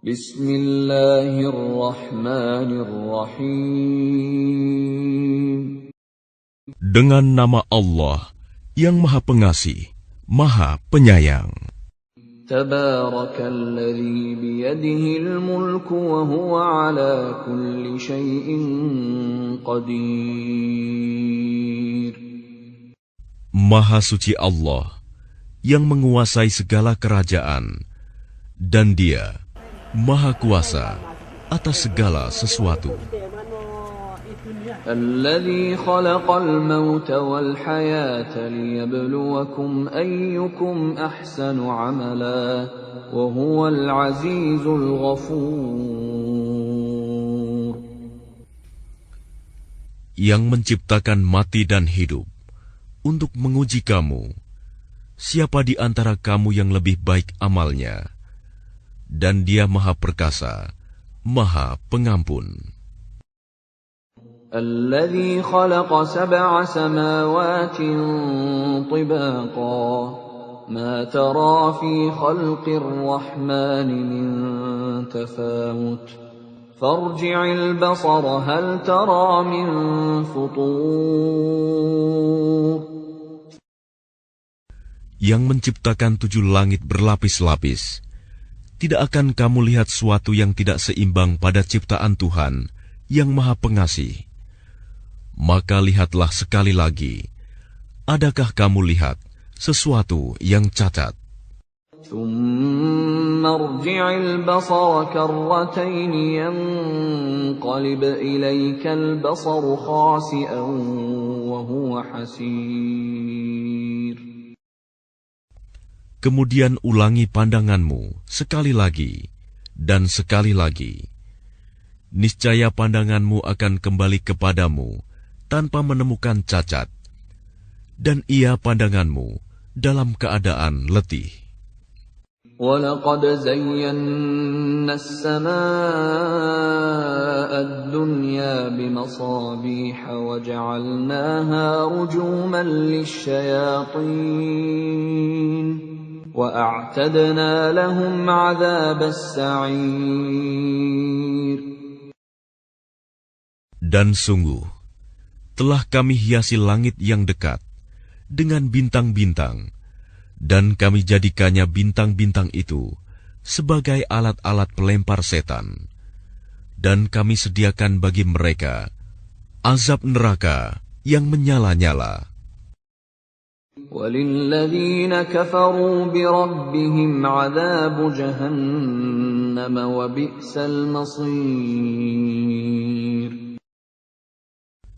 Bismillahirrahmanirrahim. Dengan nama Allah yang Maha Pengasih, Maha Penyayang. Tabarakalladzi biyadihil mulku wa huwa ala kulli syai'in qadir. Maha suci Allah yang menguasai segala kerajaan, dan Dia Maha Kuasa atas segala sesuatu. Alladzi khalaqal mauta wal hayata liyabluwakum ayyukum ahsanu amala wa huwal azizul ghafur. Yang menciptakan mati dan hidup untuk menguji kamu, siapa di antara kamu yang lebih baik amalnya, dan Dia Maha Perkasa, Maha Pengampun. الذي خلق 7 سماوات طباقا ما ترى في خلق الرحمن من تفاوت فارجع البصر هل ترى من فطور. Yang menciptakan 7 langit berlapis-lapis, tidak akan kamu lihat suatu yang tidak seimbang pada ciptaan Tuhan yang Maha Pengasih. Maka lihatlah sekali lagi, adakah kamu lihat sesuatu yang cacat? ثم ارجع البصر كرتين ينقلب إليك البصر خاسئا وهو حسير. Kemudian ulangi pandanganmu sekali lagi dan sekali lagi. Niscaya pandanganmu akan kembali kepadamu tanpa menemukan cacat, dan ia pandanganmu dalam keadaan letih. وَلَقَدْ زَيَّنَّا السَّمَاءَ الدُّنْيَا بِمَصَابِيحَ وَجَعَلْنَاهَا رُجُومًا لِلشَّيَاطِينِ وَأَعْتَدْنَا لَهُمْ عَذَابَ السَّعِيرِ. Dan sungguh, telah kami hiasi langit yang dekat dengan bintang-bintang, dan kami jadikannya bintang-bintang itu sebagai alat-alat pelempar setan. Dan kami sediakan bagi mereka azab neraka yang menyala-nyala. وَلِلَّذِينَ كَفَرُوا بِرَبِّهِمْ عَذَابُ جَهَنَّمَ وَبِئْسَ الْمَصِيرُ.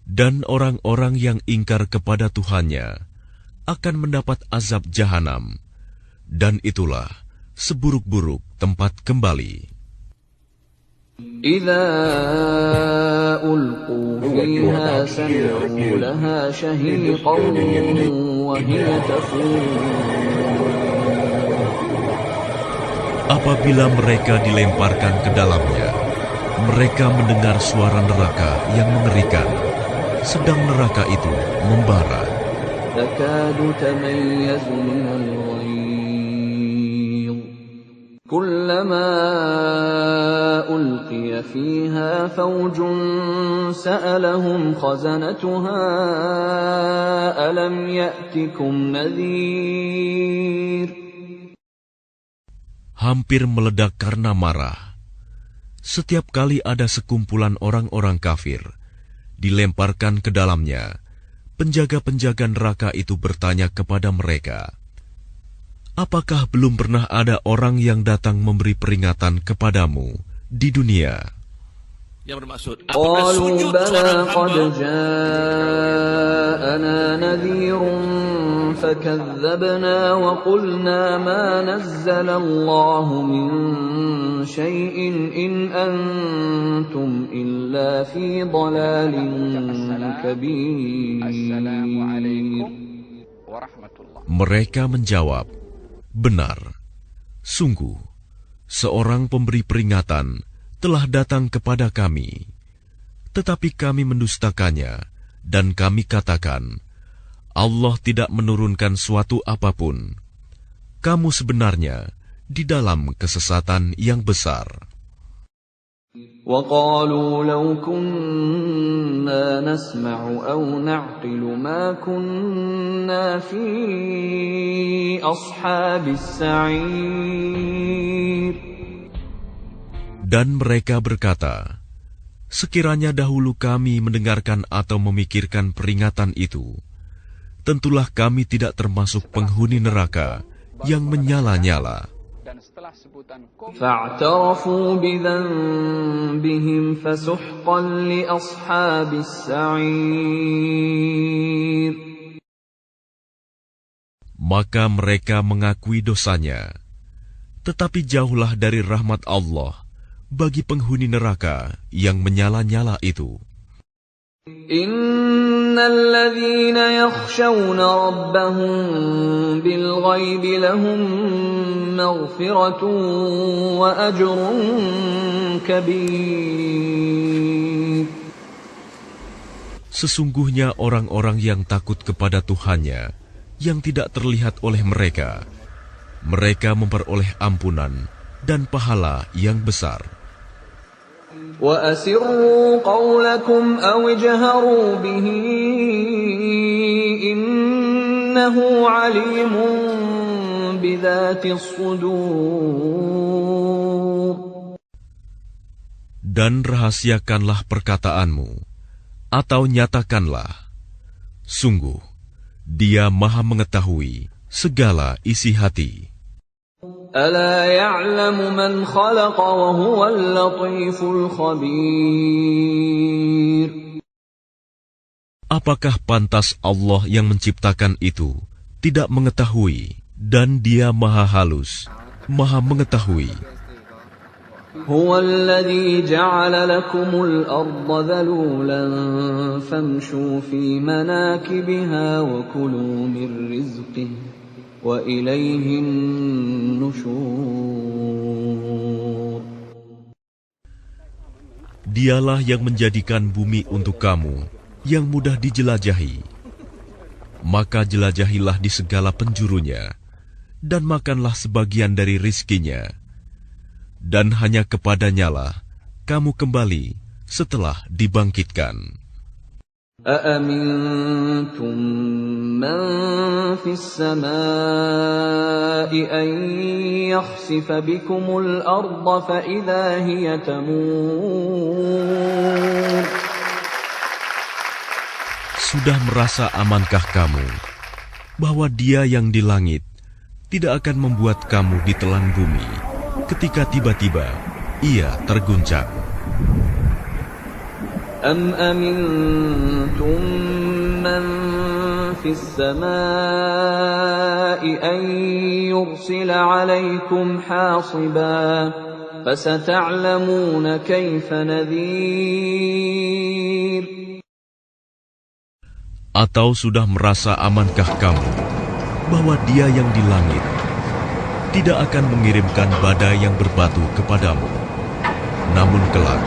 Dan orang-orang yang ingkar kepada Tuhannya akan mendapat azab jahanam, dan itulah seburuk-buruk tempat kembali. إِذَا أُلْقُوا فِيهَا سَمِعُوا لَهَا شَهِيقًا وَهِيَ تَفُورُ. Apabila mereka dilemparkan ke dalamnya, mereka mendengar suara neraka yang mengerikan, sedang neraka itu membara. تَكَادُ تَمَيَّزُ مِنَ الْغَيْظِ كُلَّمَا أُلْقِيَ فِيهَا فَوْجٌ سَأَلَهُمْ خَزَنَتُهَا أَلَمْ يَأْتِكُمْ نَذِيرٌ. Hampir meledak karena marah. Setiap kali ada sekumpulan orang-orang kafir dilemparkan ke dalamnya, penjaga-penjaga neraka itu bertanya kepada mereka, apakah belum pernah ada orang yang datang memberi peringatan kepadamu di dunia? Yang bermaksud قَالُوا بَلَى قَدْ جَاءَنَا نَذِيرٌ فَكَذَّبْنَا وَقُلْنَا مَا نَزَّلَ اللَّهُ مِن شَيْءٍ إِنْ أَنْتُمْ إِلَّا فِي ضَلَالٍ كَبِيرٍ. Mereka menjawab, benar, sungguh, seorang pemberi peringatan telah datang kepada kami, tetapi kami mendustakannya, dan kami katakan, Allah tidak menurunkan suatu apapun. Kamu sebenarnya di dalam kesesatan yang besar. وَقَالُوا لَوْ كُنَّا نَسْمَعُ أَوْ نَعْقِلُ مَا كُنَّا فِي أَصْحَابِ السَّعِيرِ. Dan mereka berkata, sekiranya dahulu kami mendengarkan atau memikirkan peringatan itu, tentulah kami tidak termasuk penghuni neraka yang menyala-nyala. فَاعْتَرَفُوا بِذَنبِهِمْ فَسُحْقًا لِأَصْحَابِ السَّعِيرِ. Maka mereka mengakui dosanya, tetapi jauhlah dari rahmat Allah bagi penghuni neraka yang menyala-nyala itu. Innal ladzina yakhshawna rabbahum bil ghaibi lahum maghfiratun wa ajrun kabir. Sesungguhnya orang-orang yang takut kepada Tuhannya yang tidak terlihat oleh mereka, mereka memperoleh ampunan dan pahala yang besar. وَأَسِرُّوا قَوْلَكُمْ أَوْ اجْهَرُوا بِهِ إِنَّهُ عَلِيمٌ بِذَاتِ الصُّدُورِ. Dan rahasiakanlah perkataanmu, atau nyatakanlah, sungguh, Dia Maha mengetahui segala isi hati. أَلَا يَعْلَمُ مَنْ خَلَقَ وَهُوَ اللَّطِيفُ الْخَبِيرُ. Apakah pantas Allah yang menciptakan itu tidak mengetahui, dan Dia Maha halus, Maha mengetahui. هُوَ الَّذِي جَعَلَ لَكُمُ الْأَرْضَ ذَلُولًا فَامْشُوا فِي مَنَاكِبِهَا وَكُلُوا مِنْ رِزْقِهِ وَإِلَيْهِ النُّشُورُ. Dialah yang menjadikan bumi untuk kamu yang mudah dijelajahi. Maka jelajahilah di segala penjurunya, dan makanlah sebagian dari rizkinya. Dan hanya kepadanyalah kamu kembali setelah dibangkitkan. أَأَمِنْتُمْ مَنْ فِي السَّمَاءِ أَنْ يَخْسِفَ بِكُمُ الْأَرْضَ فَإِذَا هِيَ تَمُورُ. Sudah merasa amankah kamu bahwa Dia yang di langit tidak akan membuat kamu ditelan bumi ketika tiba-tiba Ia terguncang? أَمْ أَمِنْتُمْ مَنْ فِي السَّمَاءِ أَنْ يُرْسِلَ عَلَيْكُمْ حَاصِبًا فَسَتَعْلَمُونَ كَيْفَ نَذِيرٌ. Atau sudah merasa amankah kamu bahwa Dia yang di langit tidak akan mengirimkan badai yang berbatu kepadamu? Namun kelak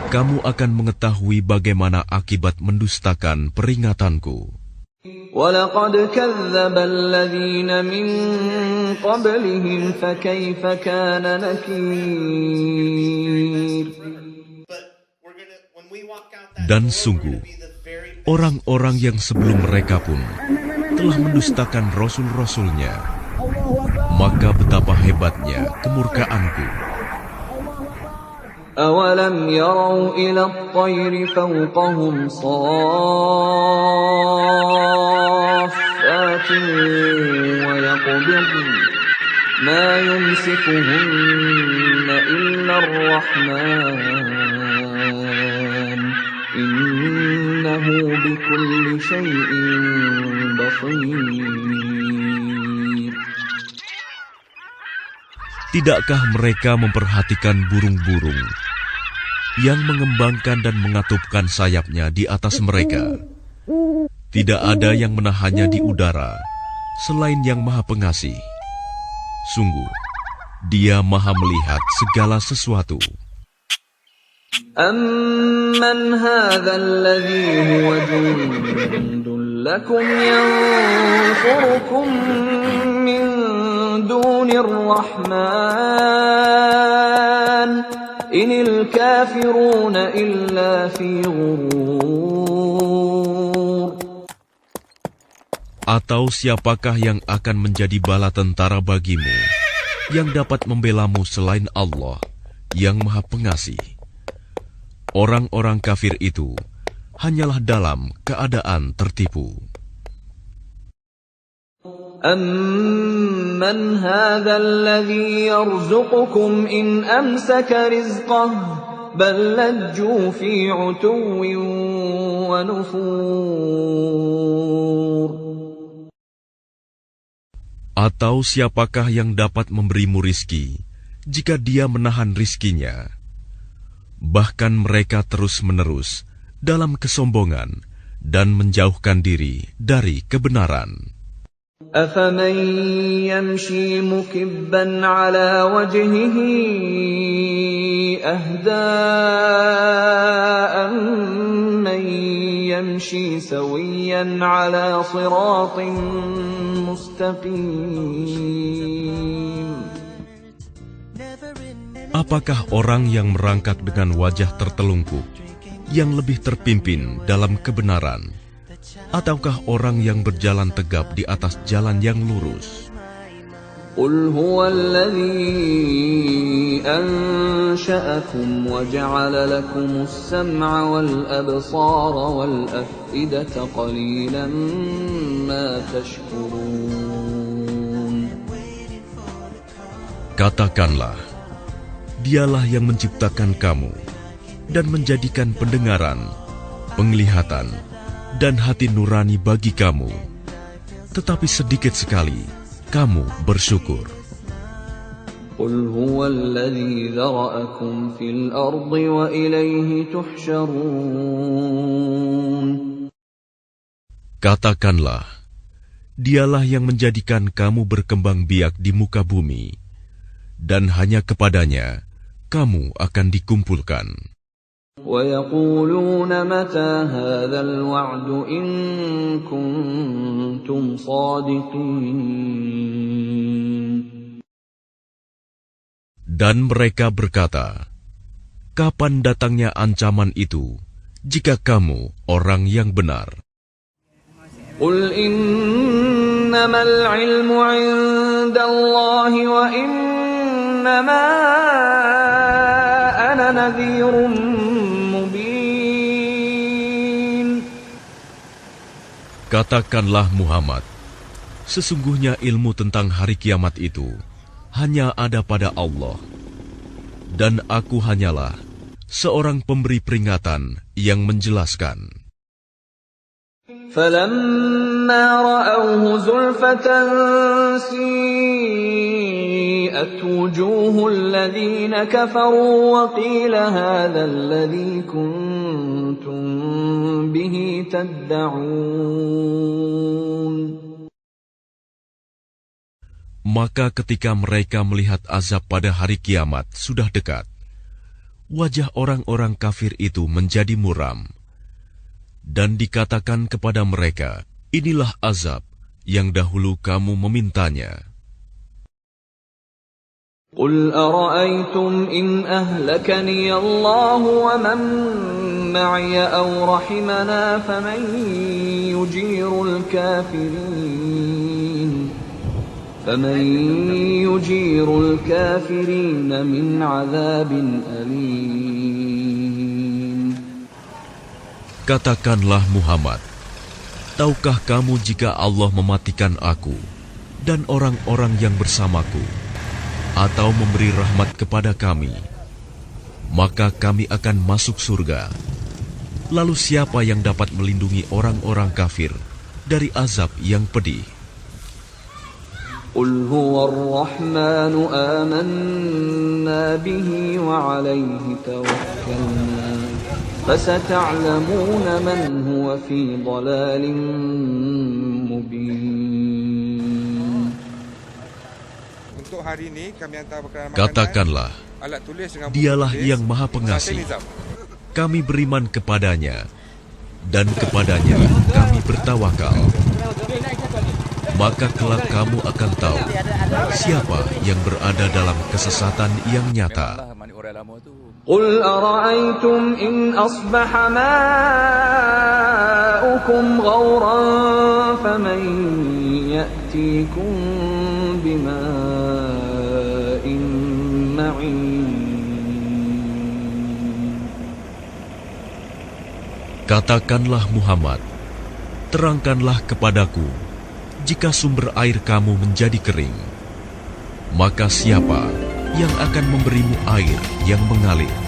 kamu akan mengetahui bagaimana akibat mendustakan peringatanku. وَلَقَدْ كَذَّبَ الَّذِينَ مِن قَبْلِهِمْ فَكَيْفَ كَانَ نَكِيرِ. Dan sungguh, orang-orang yang sebelum mereka pun telah mendustakan rasul-rasulnya. Maka betapa hebatnya kemurkaanku. أَوَلَمْ يَرَوْا إِلَى الطَّيْرِ فَوْقَهُمْ صَافَّاتٍ وَيَقْبِضْنَ مَا يُمْسِكُهُنَّ إِلَّا الرَّحْمَنُ إِنَّهُ بِكُلِّ شَيْءٍ بَصِيرٌ. Tidakkah mereka memperhatikan burung-burung yang mengembangkan dan mengatupkan sayapnya di atas mereka? Tidak ada yang menahannya di udara selain Yang Maha Pengasih. Sungguh, Dia Maha melihat segala sesuatu. أَمَّنْ هَذَا الَّذِي هُوَ جُندٌ لَكُمْ يَنْصُرُكُمْ مِنْ دُونِ الرَّحْمَنِ Inil kafiruna illa fi ghurur. Atau siapakah yang akan menjadi bala tentara bagimu, yang dapat membelamu selain Allah, yang Maha Pengasih? Orang-orang kafir itu hanyalah dalam keadaan tertipu. Amman hadha alladhi yarzuqukum in amsaka rizqah bal lajju fi 'utuwwin wa nufur. Atau siapakah yang dapat memberimu rizki jika dia menahan rizkinya? Bahkan mereka terus-menerus dalam kesombongan dan menjauhkan diri dari kebenaran. أَفَمَنْ يَمْشِي مُكِبًّا عَلَى وَجْهِهِ أَهْدَىٰ أَمَّن يَمْشِي سَوِيًّا عَلَى صِرَاطٍ مُسْتَقِيمٍ. Apakah orang yang merangkak dengan wajah tertelungkup yang lebih terpimpin dalam kebenaran, ataukah orang yang berjalan tegap di atas jalan yang lurus? قُلْ هُوَ الَّذِي أَنشَأَكُمْ وَجَعَلَ لَكُمُ السَّمْعَ وَالْأَبْصَارَ وَالْأَفْئِدَةَ قَلِيلًا مَا تَشْكُرُونَ. Katakanlah, Dialah yang menciptakan kamu dan menjadikan pendengaran, penglihatan, dan hati nurani bagi kamu. Tetapi sedikit sekali kamu bersyukur. قُلْ هُوَ الَّذِي ذَرَأَكُمْ فِي الْأَرْضِ وَإِلَيْهِ تُحْشَرُونَ. Katakanlah, Dialah yang menjadikan kamu berkembang biak di muka bumi, dan hanya kepadanya kamu akan dikumpulkan. وَيَقُولُونَ مَتَى هَذَا الْوَعْدُ إِن كُنتُمْ صَادِقِينَ. Dan mereka berkata, kapan datangnya ancaman itu, jika kamu orang yang benar? قُلْ إِنَّمَا الْعِلْمُ عِندَ اللَّهِ وَإِنَّمَا أَنَا نَذِيرٌ مُبِينٌ. Katakanlah Muhammad, sesungguhnya ilmu tentang hari kiamat itu hanya ada pada Allah, dan aku hanyalah seorang pemberi peringatan yang menjelaskan. فَلَمَّا رَأَوْهُ زُلْفَةً سِيئَتْ وُجُوهُ الَّذِينَ كَفَرُوا وَقِيلَ هَذَا الَّذِي كُنتُم بِهِ تَدَّعُونَ. Maka ketika mereka melihat azab pada hari kiamat sudah dekat, wajah orang-orang kafir itu menjadi muram, dan dikatakan kepada mereka, inilah azab yang dahulu kamu memintanya. قُلْ أَرَأَيْتُمْ إِنْ أَهْلَكَنِيَ اللَّهُ وَمَنْ مَعِيَ أَوْ رَحِمَنَا فَمَنْ يُجِيرُ الْكَافِرِينَ مِنْ عَذَابٍ أَلِيمٍ. Katakanlah Muhammad, tahukah kamu jika Allah mematikan aku dan orang-orang yang bersamaku, atau memberi rahmat kepada kami, maka kami akan masuk surga. Lalu siapa yang dapat melindungi orang-orang kafir dari azab yang pedih? قُلْ هُوَ الرَّحْمَنُ آمَنَّا بِهِ وَعَلَيْهِ تَوَكَّلْنَا فَسَتَعْلَمُونَ مَنْ هُوَ فِي ضَلَالٍ مُبِينٍ. Untuk hari ini kami hantar makanan, Katakanlah, alat tulis dengan Dialah tulis, yang Maha Pengasih. Nizam. Kami beriman kepadanya, dan kepadanya kami bertawakal. Maka kelak kamu akan tahu siapa yang berada dalam kesesatan yang nyata. Memanglah orang lama tu قل أرأيتم إن أصبح ماؤكم غورا فمن يأتيكم بماء معين. Katakanlah Muhammad, terangkanlah kepadaku, jika sumber air kamu menjadi kering, maka siapa yang akan memberimu air yang mengalir?